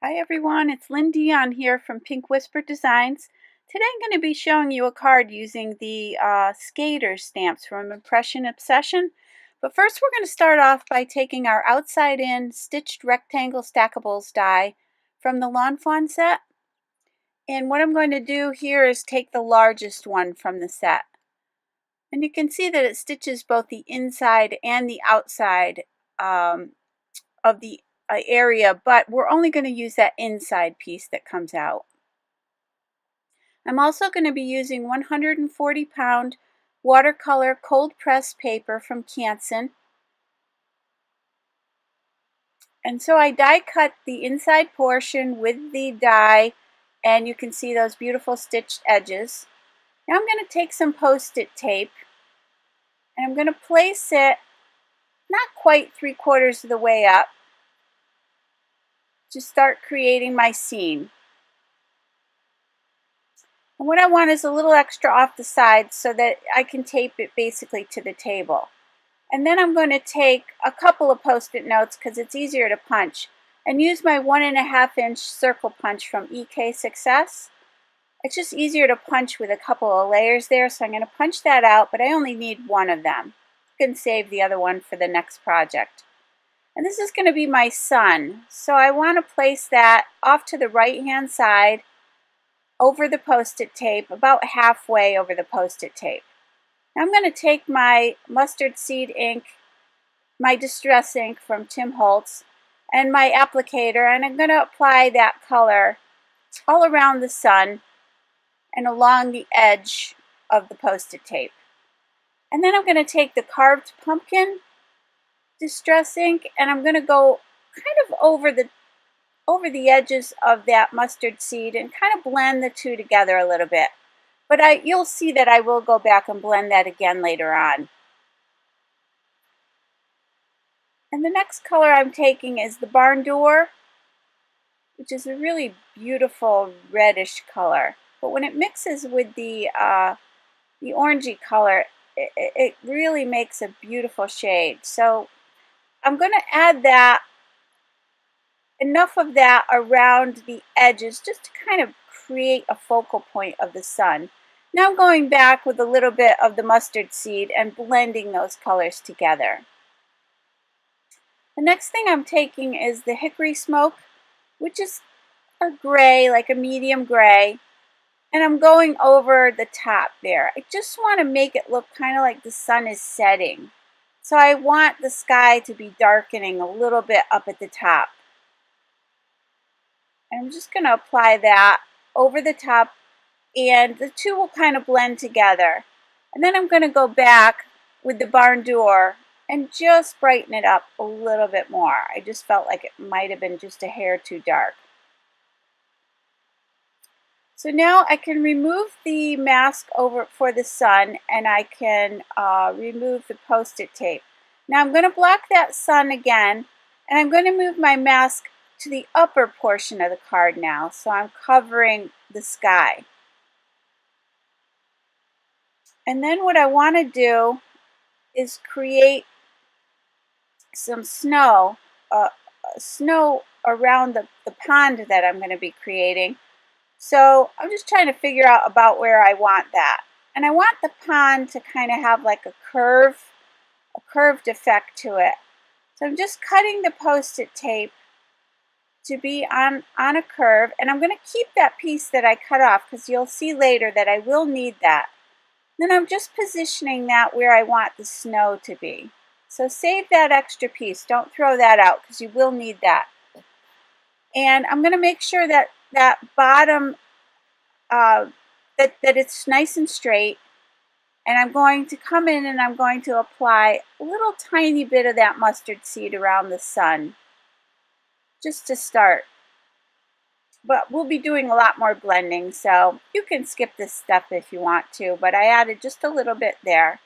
Hi everyone, it's Lindy on here from Pink Whisper Designs. Today I'm going to be showing you a card using the skater stamps from Impression Obsession. But first we're going to start off by taking our outside in stitched rectangle stackables die from the Lawn Fawn set. And what I'm going to do here is take the largest one from the set. And you can see that it stitches both the inside and the outside of the area, but we're only going to use that inside piece that comes out. I'm also going to be using 140-pound watercolor cold press paper from Canson. And so I die cut the inside portion with the die, and you can see those beautiful stitched edges. Now I'm going to take some post-it tape and I'm going to place it not quite 3/4 of the way up to start creating my scene. And what I want is a little extra off the side so that I can tape it basically to the table. And then I'm going to take a couple of post-it notes because it's easier to punch and use my 1.5-inch circle punch from EK Success. It's just easier to punch with a couple of layers there, so I'm going to punch that out, but I only need one of them. You can save the other one for the next project. And this is going to be my sun, so I want to place that off to the right-hand side over the post-it tape, about halfway over the post-it tape. Now I'm going to take my mustard seed ink, my distress ink from Tim Holtz, and my applicator, and I'm going to apply that color all around the sun and along the edge of the post-it tape. And then I'm going to take the carved pumpkin distress ink and I'm going to go kind of over the edges of that mustard seed and kind of blend the two together a little bit. But you'll see that I will go back and blend that again later on. And the next color I'm taking is the barn door, which is a really beautiful reddish color. But when it mixes with the orangey color, it really makes a beautiful shade. So I'm going to add that, enough of that around the edges just to kind of create a focal point of the sun. Now I'm going back with a little bit of the mustard seed and blending those colors together. The next thing I'm taking is the Hickory Smoke, which is a gray, like a medium gray, and I'm going over the top there. I just want to make it look kind of like the sun is setting. So I want the sky to be darkening a little bit up at the top. And I'm just going to apply that over the top, and the two will kind of blend together. And then I'm going to go back with the barn door and just brighten it up a little bit more. I just felt like it might have been just a hair too dark. So now I can remove the mask over for the sun, and I can remove the post-it tape. Now I'm going to block that sun again, and I'm going to move my mask to the upper portion of the card now, so I'm covering the sky. And then what I want to do is create some snow, snow around the pond that I'm going to be creating. So I'm just trying to figure out about where I want that. And I want the pond to kind of have like a curved effect to it. So I'm just cutting the post-it tape to be on a curve, and I'm going to keep that piece that I cut off because you'll see later that I will need that. Then I'm just positioning that where I want the snow to be. So save that extra piece. Don't throw that out because you will need that. And I'm going to make sure that that bottom, that it's nice and straight. And I'm going to come in and I'm going to apply a little tiny bit of that mustard seed around the sun, just to start. But we'll be doing a lot more blending, so you can skip this step if you want to, but I added just a little bit there.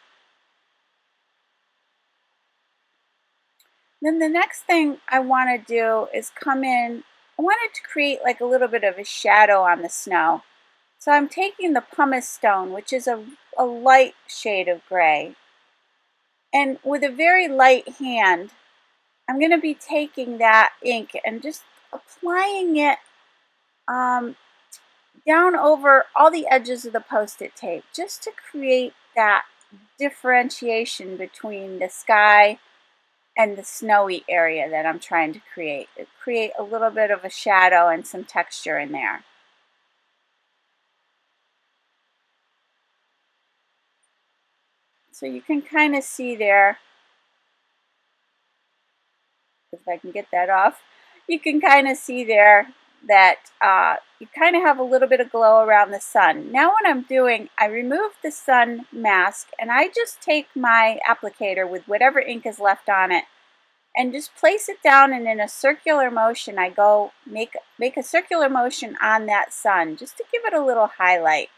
Then the next thing I want to do is come in, I wanted to create like a little bit of a shadow on the snow. So I'm taking the pumice stone, which is a light shade of gray, and with a very light hand, I'm going to be taking that ink and just applying it down over all the edges of the Post-it tape, just to create that differentiation between the sky and the snowy area that I'm trying to create. Create a little bit of a shadow and some texture in there. So you can kind of see there, if I can get that off, you can kind of see there that you kind of have a little bit of glow around the sun. Now what I'm doing, I remove the sun mask and I just take my applicator with whatever ink is left on it and just place it down, and in a circular motion I go make a circular motion on that sun just to give it a little highlight.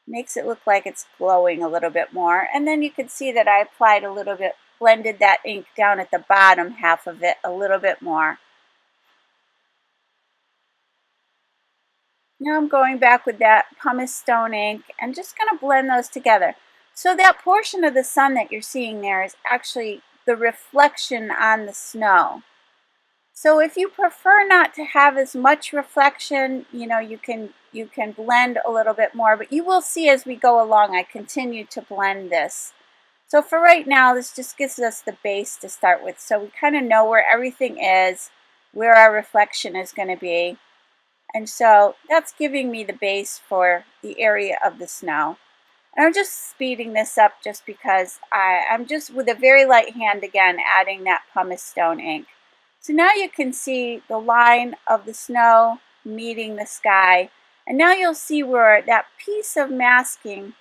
Makes it look like it's glowing a little bit more. And then you can see that I applied a little bit, blended that ink down at the bottom half of it a little bit more. Now I'm going back with that pumice stone ink and just going to blend those together. So that portion of the sun that you're seeing there is actually the reflection on the snow. So if you prefer not to have as much reflection, you know, you can blend a little bit more, but you will see as we go along, I continue to blend this. So for right now, this just gives us the base to start with. So we kind of know where everything is, where our reflection is going to be. And so that's giving me the base for the area of the snow. And I'm just speeding this up just because I'm just with a very light hand again adding that pumice stone ink. So now you can see the line of the snow meeting the sky. And now you'll see where that piece of masking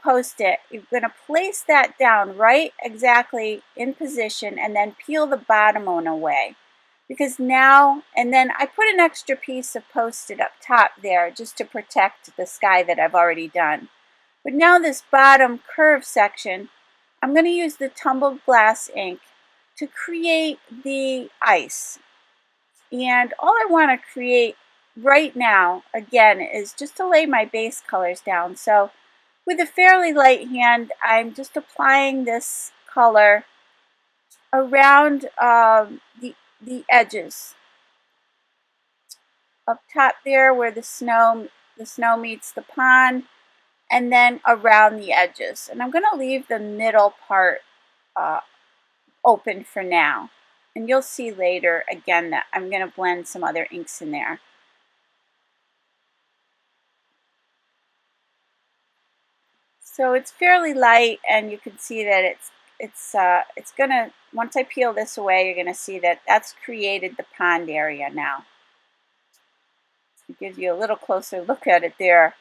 Post-it, you're going to place that down right exactly in position and then peel the bottom one away. Because now, and then I put an extra piece of Post-it up top there just to protect the sky that I've already done. But now this bottom curve section, I'm going to use the tumbled glass ink to create the ice. And all I want to create right now, again, is just to lay my base colors down. So with a fairly light hand, I'm just applying this color around the edges. Up top there where the snow meets the pond, and then around the edges. And I'm going to leave the middle part open for now. And you'll see later, again, that I'm going to blend some other inks in there. So it's fairly light, and you can see that it's going to, once I peel this away, you're going to see that that's created the pond area now. It gives you a little closer look at it there.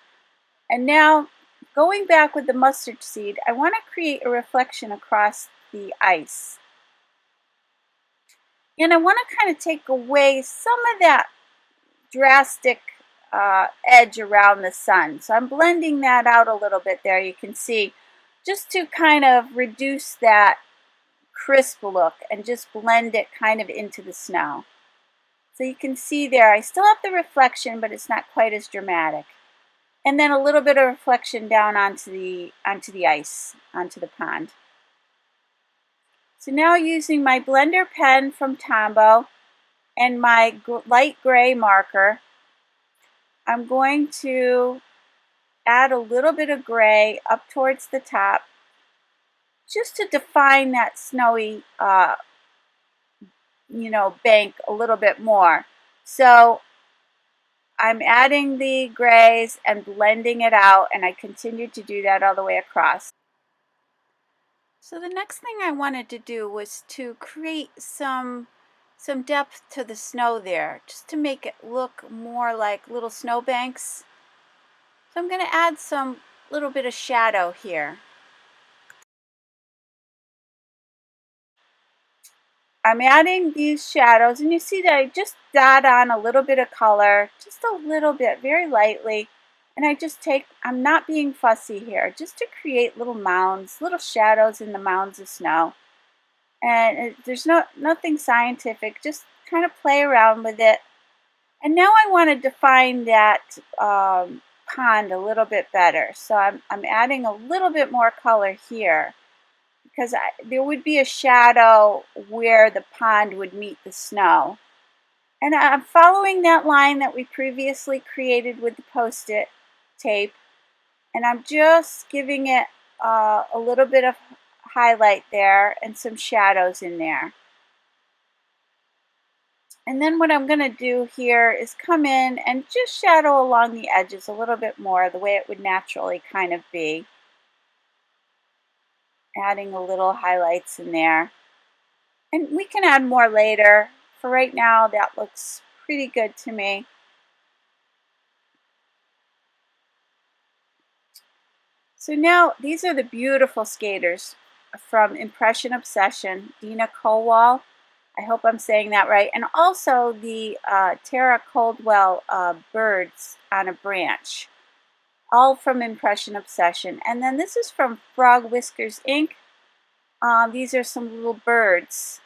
And now, going back with the mustard seed, I want to create a reflection across the ice. And I want to kind of take away some of that drastic edge around the sun. So I'm blending that out a little bit there, you can see, just to kind of reduce that crisp look and just blend it kind of into the snow. So you can see there, I still have the reflection, but it's not quite as dramatic. And then a little bit of reflection down onto the ice, onto the pond. So now using my blender pen from Tombow and my light gray marker, I'm going to add a little bit of gray up towards the top just to define that snowy bank a little bit more. So I'm adding the grays and blending it out, and I continue to do that all the way across. So the next thing I wanted to do was to create some depth to the snow there, just to make it look more like little snowbanks. So I'm going to add some little bit of shadow here. I'm adding these shadows, and you see that I just dot on a little bit of color, just a little bit, very lightly. And I'm not being fussy here, just to create little mounds, little shadows in the mounds of snow. And there's nothing scientific, just kind of play around with it. And now I want to define that pond a little bit better. So I'm adding a little bit more color here, because there would be a shadow where the pond would meet the snow. And I'm following that line that we previously created with the Post-it tape, and I'm just giving it a little bit of highlight there and some shadows in there. And then what I'm going to do here is come in and just shadow along the edges a little bit more, the way it would naturally kind of be. Adding a little highlights in there. And we can add more later. For right now, that looks pretty good to me. So now, these are the beautiful skaters from Impression Obsession, Dina Kowal. I hope I'm saying that right. And also the Tara Caldwell birds on a branch, all from Impression Obsession. And then this is from Frog Whiskers Ink. These are some little birds,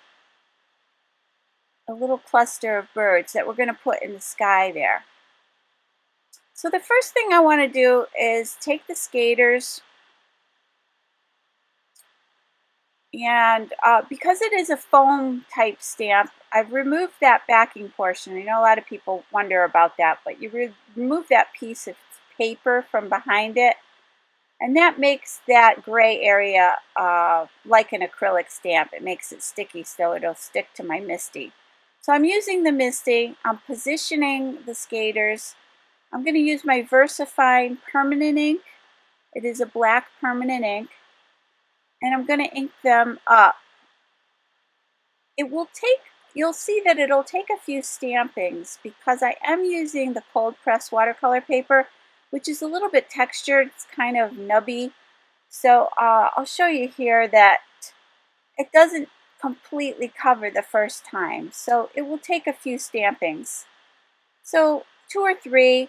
a little cluster of birds that we're going to put in the sky there. So the first thing I want to do is take the skaters, and because it is a foam type stamp, I've removed that backing portion. I know a lot of people wonder about that, but you remove that piece of paper from behind it, and that makes that gray area like an acrylic stamp. It makes it sticky, so it'll stick to my MISTI. So I'm using the MISTI. I'm positioning the skaters. I'm going to use my VersaFine permanent ink. It is a black permanent ink. And I'm going to ink them up. It will take, you'll see that it'll take a few stampings because I am using the cold press watercolor paper, which is a little bit textured. It's kind of nubby. So I'll show you here that it doesn't completely cover the first time. So it will take a few stampings. So 2 or 3,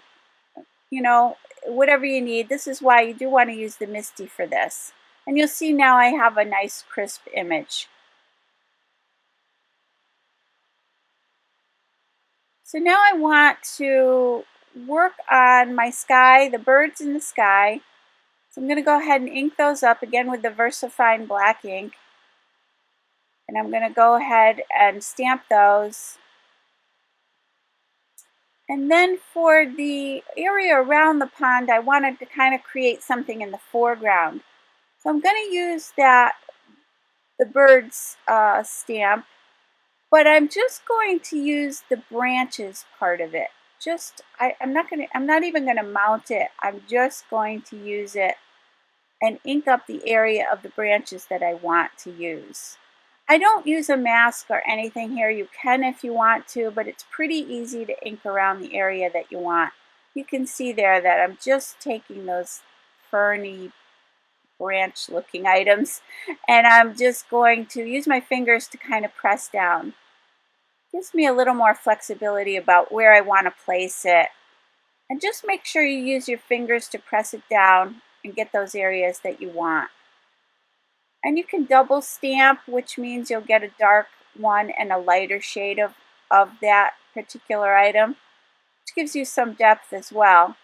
you know, whatever you need. This is why you do want to use the MISTI for this. And you'll see now I have a nice crisp image. So now I want to work on my sky, the birds in the sky. So I'm going to go ahead and ink those up again with the VersaFine black ink. And I'm going to go ahead and stamp those. And then for the area around the pond, I wanted to kind of create something in the foreground. So I'm going to use that, the birds stamp, but I'm just going to use the branches part of it. I'm not even going to mount it. I'm just going to use it and ink up the area of the branches that I want to use. I don't use a mask or anything here. You can if you want to, but it's pretty easy to ink around the area that you want. You can see there that I'm just taking those ferny branch looking items and I'm just going to use my fingers to kind of press down. Gives me a little more flexibility about where I want to place it. And just make sure you use your fingers to press it down and get those areas that you want. And you can double stamp, which means you'll get a dark one and a lighter shade of that particular item, which gives you some depth as well.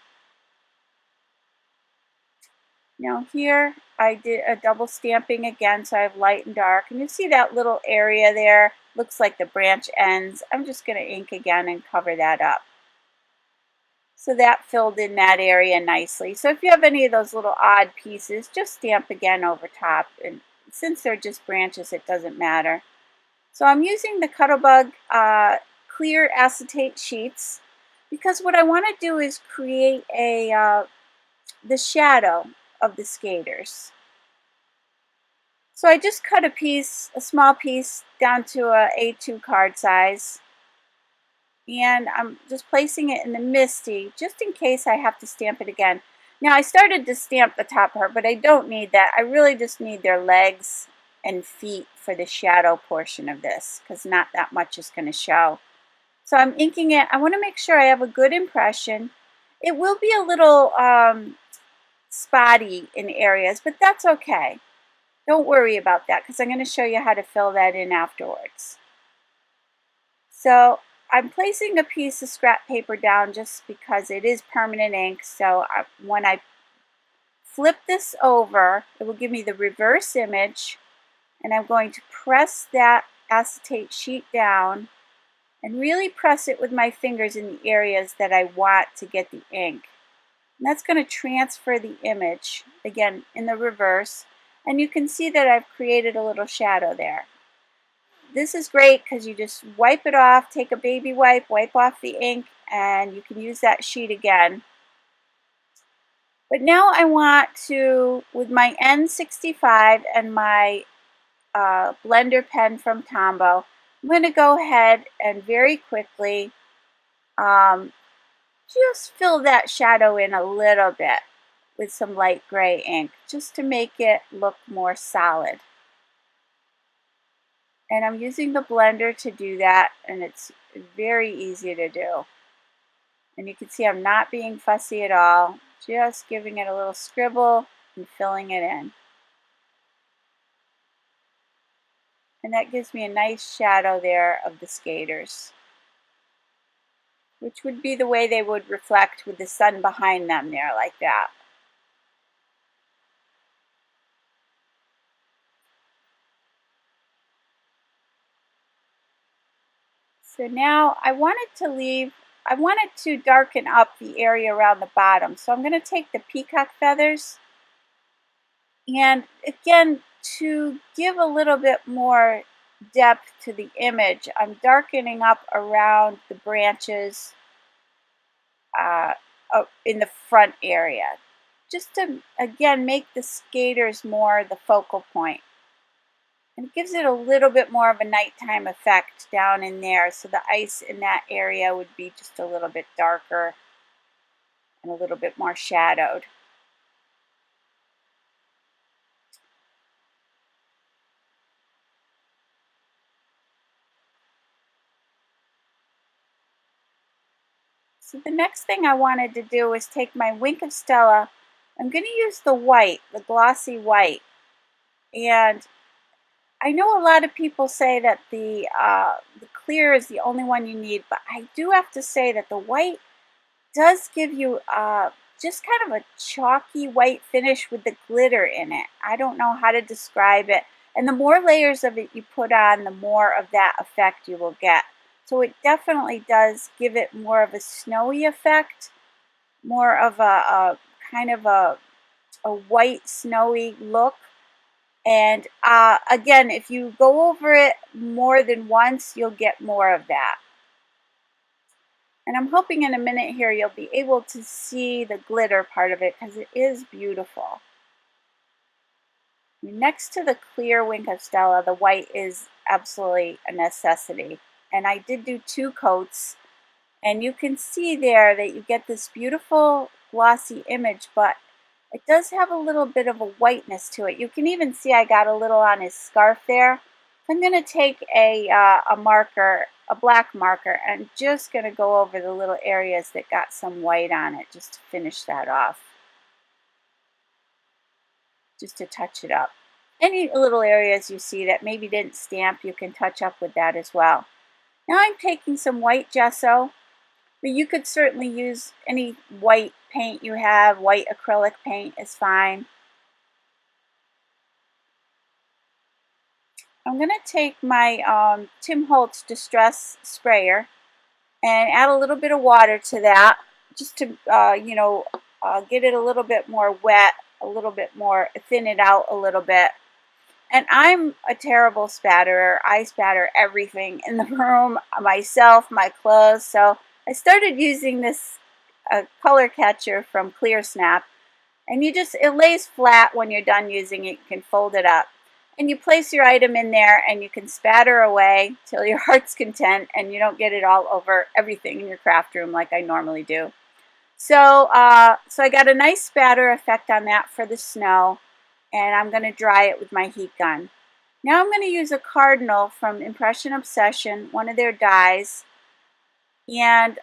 Now here I did a double stamping again, so I have light and dark. And you see that little area there, looks like the branch ends. I'm just going to ink again and cover that up. So that filled in that area nicely. So if you have any of those little odd pieces, just stamp again over top. And since they're just branches, it doesn't matter. So I'm using the Cuttlebug clear acetate sheets because what I want to do is create the shadow of the skaters. So I just cut a small piece down to a A2 card size. And I'm just placing it in the MISTI just in case I have to stamp it again. Now I started to stamp the top of her, but I don't need that. I really just need their legs and feet for the shadow portion of this because not that much is going to show. So I'm inking it. I want to make sure I have a good impression. It will be a little spotty in areas, but that's okay. Don't worry about that because I'm going to show you how to fill that in afterwards. So I'm placing a piece of scrap paper down just because it is permanent ink. So when I flip this over, it will give me the reverse image. And I'm going to press that acetate sheet down and really press it with my fingers in the areas that I want to get the ink. And that's going to transfer the image, again, in the reverse. And you can see that I've created a little shadow there. This is great because you just wipe it off, take a baby wipe, wipe off the ink, and you can use that sheet again. But now I want to, with my N65 and my blender pen from Tombow, I'm going to go ahead and very quickly just fill that shadow in a little bit with some light gray ink, just to make it look more solid. And I'm using the blender to do that, and it's very easy to do. And you can see I'm not being fussy at all, just giving it a little scribble and filling it in. And that gives me a nice shadow there of the skaters, which would be the way they would reflect with the sun behind them there, like that. So now I wanted to darken up the area around the bottom. So I'm going to take the peacock feathers, and again, to give a little bit more depth to the image, I'm darkening up around the branches in the front area, just to, again, make the skaters more the focal point. And it gives it a little bit more of a nighttime effect down in there, so the ice in that area would be just a little bit darker and a little bit more shadowed. So the next thing I wanted to do was take my Wink of Stella. I'm going to use the white, the glossy white. And I know a lot of people say that the clear is the only one you need, but I do have to say that the white does give you just kind of a chalky white finish with the glitter in it. I don't know how to describe it. And the more layers of it you put on, the more of that effect you will get. So it definitely does give it more of a snowy effect, more of a kind of a white snowy look. And again, if you go over it more than once, you'll get more of that. And I'm hoping in a minute here you'll be able to see the glitter part of it, because it is beautiful. Next to the clear Wink of Stella, the white is absolutely a necessity. And I did do 2 coats, and you can see there that you get this beautiful glossy image, but it does have a little bit of a whiteness to it. You can even see I got a little on his scarf there. I'm going to take a marker, a black marker, and just going to go over the little areas that got some white on it, just to finish that off, just to touch it up. Any little areas you see that maybe didn't stamp, you can touch up with that as well. Now I'm taking some white gesso, but you could certainly use any white paint you have. White acrylic paint is fine. I'm going to take my Tim Holtz Distress Sprayer and add a little bit of water to that, just to, get it a little bit more wet, a little bit more, thin it out a little bit. And I'm a terrible spatterer. I spatter everything in the room, myself, my clothes. So I started using this color catcher from Clear Snap. And it lays flat when you're done using it. You can fold it up. And you place your item in there, and you can spatter away till your heart's content, and you don't get it all over everything in your craft room like I normally do. So, so I got a nice spatter effect on that for the snow. And I'm going to dry it with my heat gun. Now I'm going to use a Cardinal from Impression Obsession, one of their dies, and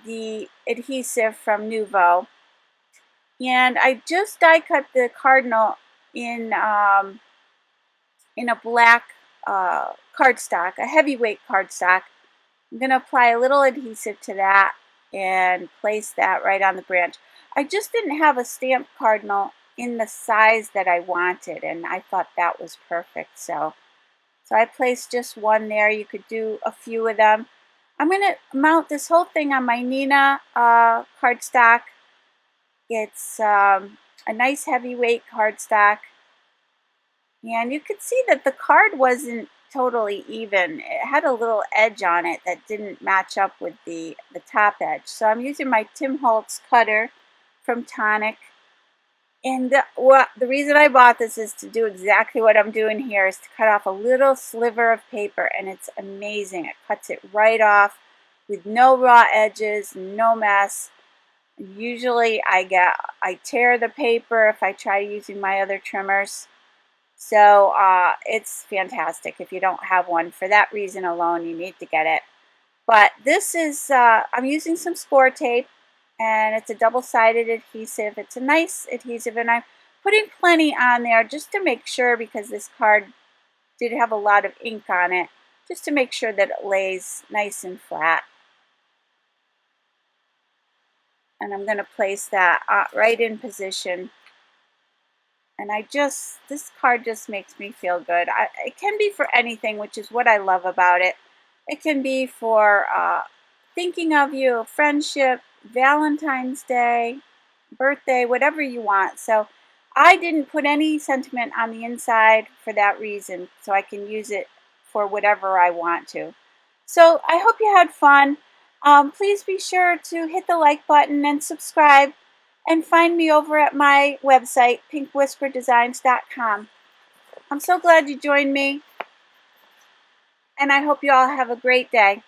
the adhesive from Nuvo. And I just die cut the Cardinal in a black cardstock, a heavyweight cardstock. I'm going to apply a little adhesive to that and place that right on the branch. I just didn't have a stamped Cardinal in the size that I wanted, and I thought that was perfect. So I placed just one there. You could do a few of them. I'm going to mount this whole thing on my Nina cardstock. It's a nice heavyweight cardstock. And you could see that the card wasn't totally even. It had a little edge on it that didn't match up with the top edge. So I'm using my Tim Holtz cutter from Tonic. And the reason I bought this is to do exactly what I'm doing here, is to cut off a little sliver of paper, and it's amazing. It cuts it right off with no raw edges, no mess. Usually I tear the paper if I try using my other trimmers. So it's fantastic. If you don't have one, for that reason alone, you need to get it. But this is, I'm using some score tape, and it's a double-sided adhesive. It's a nice adhesive, and I'm putting plenty on there just to make sure, because this card did have a lot of ink on it, just to make sure that it lays nice and flat. And I'm going to place that right in position. And this card just makes me feel good. It can be for anything, which is what I love about it. It can be for thinking of you, friendship, Valentine's Day, birthday, whatever you want. So I didn't put any sentiment on the inside for that reason, so I can use it for whatever I want to. So I hope you had fun. Please be sure to hit the like button and subscribe. And find me over at my website, pinkwhisperdesigns.com. I'm so glad you joined me, and I hope you all have a great day.